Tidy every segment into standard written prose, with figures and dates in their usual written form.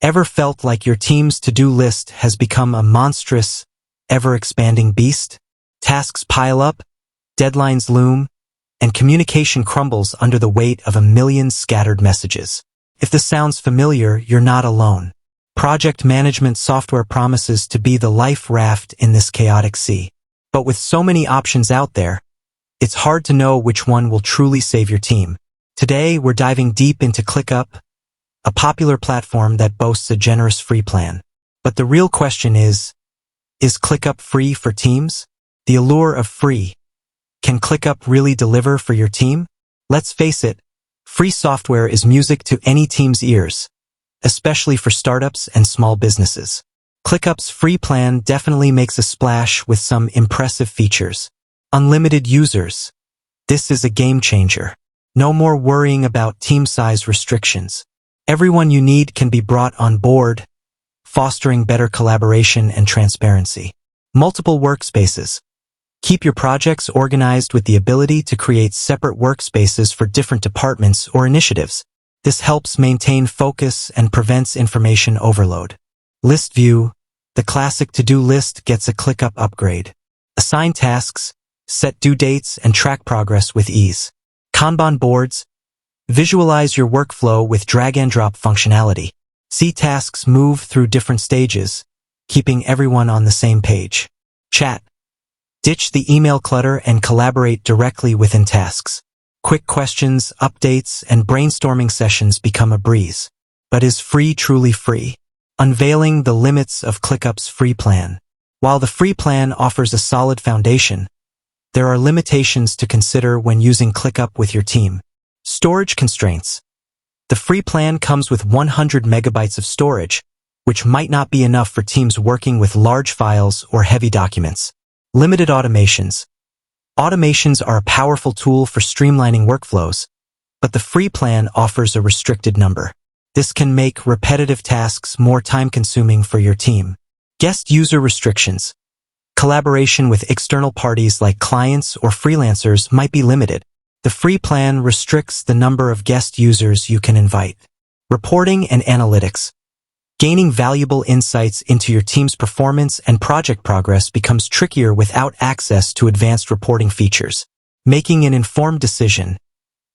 Ever felt like your team's to-do list has become a monstrous, ever-expanding beast? Tasks pile up, deadlines loom, and communication crumbles under the weight of a million scattered messages. If this sounds familiar, you're not alone. Project management software promises to be the life raft in this chaotic sea. But with so many options out there, it's hard to know which one will truly save your team. Today, we're diving deep into ClickUp, a popular platform that boasts a generous free plan. But the real question is ClickUp free for teams? The allure of free. Can ClickUp really deliver for your team? Let's face it, free software is music to any team's ears, especially for startups and small businesses. ClickUp's free plan definitely makes a splash with some impressive features. Unlimited users. This is a game changer. No more worrying about team size restrictions. Everyone you need can be brought on board, fostering better collaboration and transparency. Multiple workspaces. Keep your projects organized with the ability to create separate workspaces for different departments or initiatives. This helps maintain focus and prevents information overload. List view. The classic to-do list gets a ClickUp upgrade. Assign tasks, set due dates, and track progress with ease. Kanban boards. Visualize your workflow with drag-and-drop functionality. See tasks move through different stages, keeping everyone on the same page. Chat. Ditch the email clutter and collaborate directly within tasks. Quick questions, updates, and brainstorming sessions become a breeze. But is free truly free? Unveiling the limits of ClickUp's free plan. While the free plan offers a solid foundation, there are limitations to consider when using ClickUp with your team. Storage constraints. The free plan comes with 100 megabytes of storage, which might not be enough for teams working with large files or heavy documents. Limited automations. Automations are a powerful tool for streamlining workflows, but the free plan offers a restricted number. This can make repetitive tasks more time-consuming for your team. Guest user restrictions. Collaboration with external parties like clients or freelancers might be limited. The free plan restricts the number of guest users you can invite. Reporting and analytics. Gaining valuable insights into your team's performance and project progress becomes trickier without access to advanced reporting features. Making an informed decision.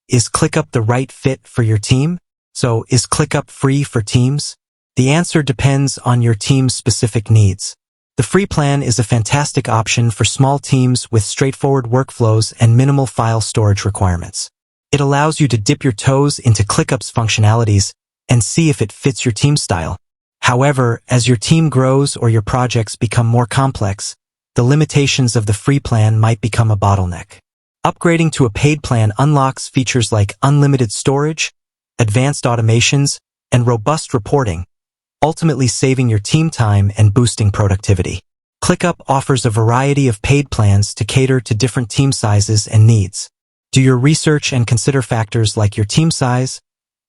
Is ClickUp the right fit for your team? So, is ClickUp free for teams? The answer depends on your team's specific needs. The free plan is a fantastic option for small teams with straightforward workflows and minimal file storage requirements. It allows you to dip your toes into ClickUp's functionalities and see if it fits your team style. However, as your team grows or your projects become more complex, the limitations of the free plan might become a bottleneck. Upgrading to a paid plan unlocks features like unlimited storage, advanced automations, and robust reporting, ultimately saving your team time and boosting productivity. ClickUp offers a variety of paid plans to cater to different team sizes and needs. Do your research and consider factors like your team size,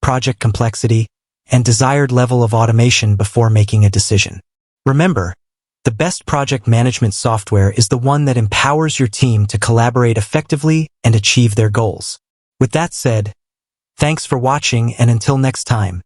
project complexity, and desired level of automation before making a decision. Remember, the best project management software is the one that empowers your team to collaborate effectively and achieve their goals. With that said, thanks for watching, and until next time.